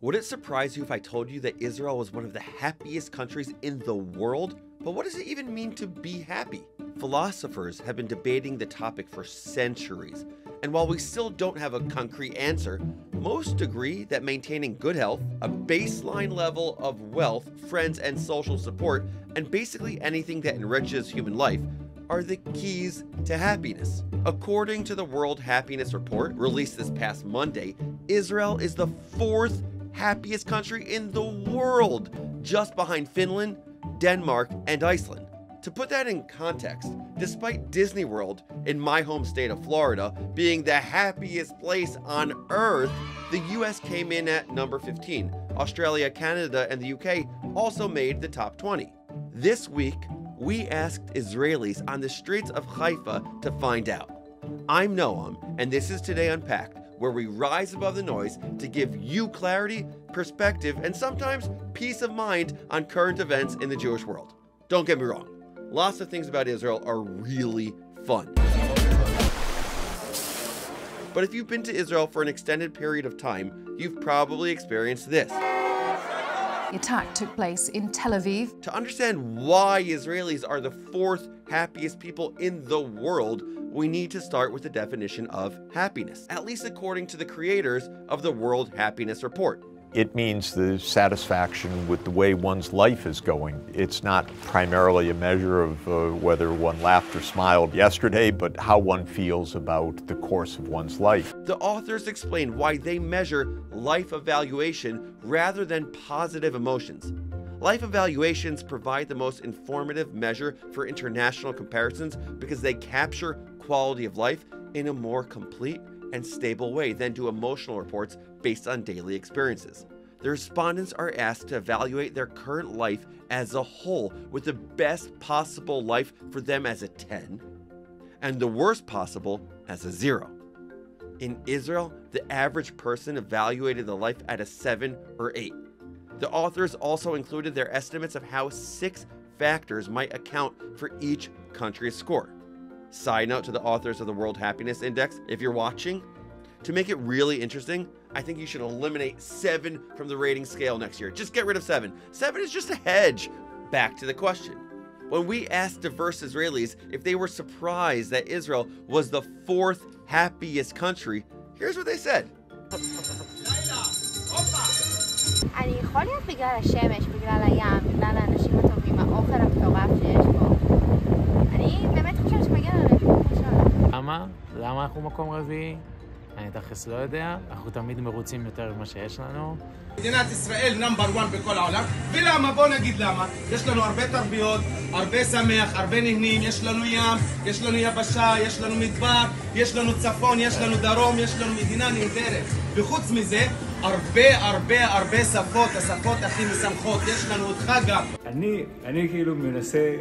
Would it surprise you if I told you that Israel was one of the happiest countries in the world? But what does it even mean to be happy? Philosophers have been debating the topic for centuries, and while we still don't have a concrete answer, most agree that maintaining good health, a baseline level of wealth, friends, and social support, and basically anything that enriches human life are the keys to happiness. According to the World Happiness Report, released this past Monday, Israel is the 4th happiest country in the world, just behind Finland, Denmark, and Iceland. To put that in context, despite Disney World in my home state of Florida being the happiest place on earth, the US came in at number 15. Australia, Canada, and the UK also made the top 20. This week, we asked Israelis on the streets of Haifa to find out. I'm Noam, and this is Today Unpacked, where we rise above the noise to give you clarity, perspective, and sometimes peace of mind on current events in the Jewish world. Don't get me wrong, lots of things about Israel are really fun. But if you've been to Israel for an extended period of time, you've probably experienced this. The attack took place in Tel Aviv. To understand why Israelis are the 4th happiest people in the world, we need to start with the definition of happiness, at least according to the creators of the World Happiness Report. It means the satisfaction with the way one's life is going. It's not primarily a measure of whether one laughed or smiled yesterday, but how one feels about the course of one's life. The authors explain why they measure life evaluation rather than positive emotions. Life evaluations provide the most informative measure for international comparisons because they capture quality of life in a more complete and stable way than do emotional reports based on daily experiences. The respondents are asked to evaluate their current life as a whole, with the best possible life for them as a 10 and the worst possible as a 0. In Israel, the average person evaluated the life at a 7 or 8. The authors also included their estimates of how 6 factors might account for each country's score. Side note to the authors of the World Happiness Index, if you're watching, to make it really interesting, I think you should eliminate 7 from the rating scale next year. Just get rid of 7. 7 is just a hedge. Back to the question. When we asked diverse Israelis if they were surprised that Israel was the 4th happiest country, here's what they said. אני יכול להיות בגלל השמש, בגלל הים, בגלל האנשים הטובים, האוכל המטורף שיש פה. אני באמת חושבת שמגיע לנו מקום ראשון. למה אנחנו מקום רביעי? אני תכף לא יודע, אנחנו תמיד מרוצים יותר ממה שיש לנו. מדינת ישראל נאמבר 1 בכל העולם, ולמה? בוא נגיד למה. יש לנו הרבה תרביות, הרבה שמח, הרבה נהנים, יש לנו ים, יש לנו יבשה, יש לנו מדבר, יש לנו צפון, יש לנו דרום, יש לנו מדינה נהדרת. וחוץ מזה, הרבה שפות, השפות הכי משמחות, יש לנו אותך גם. אני כאילו מנסה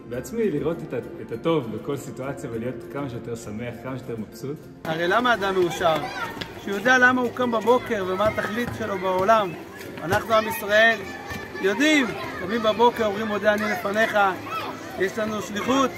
בעצמי לראות את הטוב בכל סיטואציה ולהיות כמה שיותר שמח, כמה שיותר מבסוט. הרי למה אדם מאושר? שיודע למה הוא קם בבוקר ומה התכלית שלו בעולם. אנחנו עם ישראל יודעים, קמים בבוקר, אומרים מודה אני לפניך, יש לנו שליחות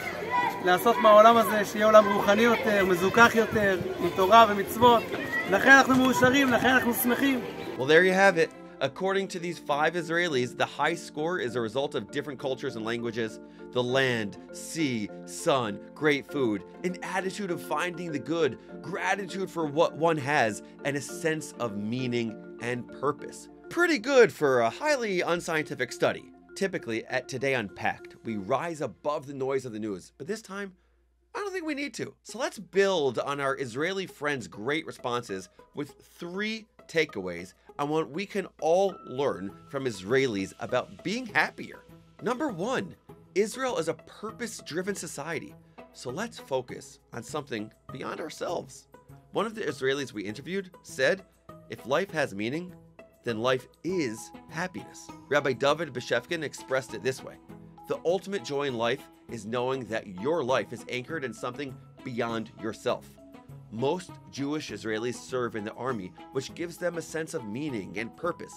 לעשות מהעולם הזה שיהיה עולם רוחני יותר, מזוכח יותר, עם תורה ומצוות. לכן אנחנו מאושרים, לכן אנחנו שמחים. Well, there you have it. According to these 5 Israelis, the high score is a result of different cultures and languages, the land, sea, sun, great food, an attitude of finding the good, gratitude for what one has, and a sense of meaning and purpose. Pretty good for a highly unscientific study. Typically, at Today Unpacked, we rise above the noise of the news, but this time, I don't think we need to. So let's build on our Israeli friends' great responses with 3 takeaways on what we can all learn from Israelis about being happier. Number 1, Israel is a purpose-driven society. So let's focus on something beyond ourselves. One of the Israelis we interviewed said, if life has meaning, then life is happiness. Rabbi David Beshefkin expressed it this way. The ultimate joy in life is knowing that your life is anchored in something beyond yourself. Most Jewish Israelis serve in the army, which gives them a sense of meaning and purpose.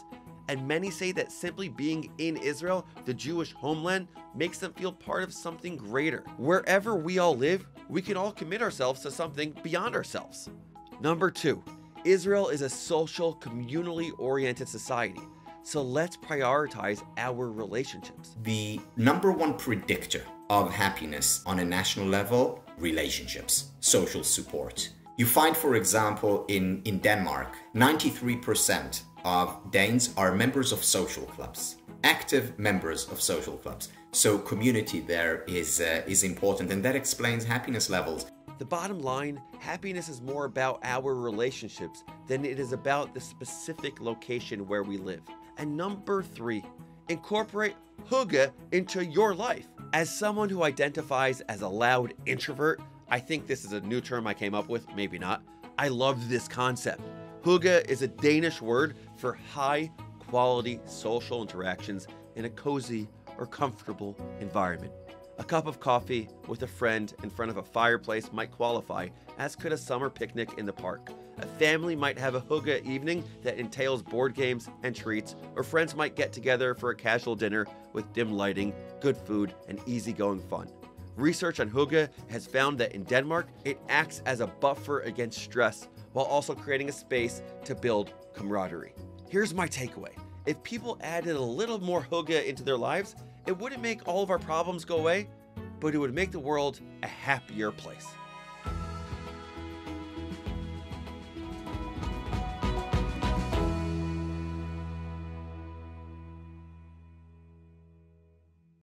And many say that simply being in Israel, the Jewish homeland, makes them feel part of something greater. Wherever we all live, we can all commit ourselves to something beyond ourselves. Number 2, Israel is a social, communally oriented society, so let's prioritize our relationships. The number one predictor of happiness on a national level, relationships, social support. You find, for example, in Denmark, 93% of Danes are members of social clubs, active members of social clubs. So community there is important, and that explains happiness levels. The bottom line, happiness is more about our relationships than it is about the specific location where we live. And number 3, incorporate Hygge into your life. As someone who identifies as a loud introvert, I think this is a new term I came up with, maybe not. I love this concept. Hygge is a Danish word for high quality social interactions in a cozy or comfortable environment. A cup of coffee with a friend in front of a fireplace might qualify, as could a summer picnic in the park. A family might have a Hygge evening that entails board games and treats, or friends might get together for a casual dinner with dim lighting, good food, and easygoing fun. Research on Hygge has found that in Denmark, it acts as a buffer against stress while also creating a space to build camaraderie. Here's my takeaway. If people added a little more Hygge into their lives, it wouldn't make all of our problems go away, but it would make the world a happier place.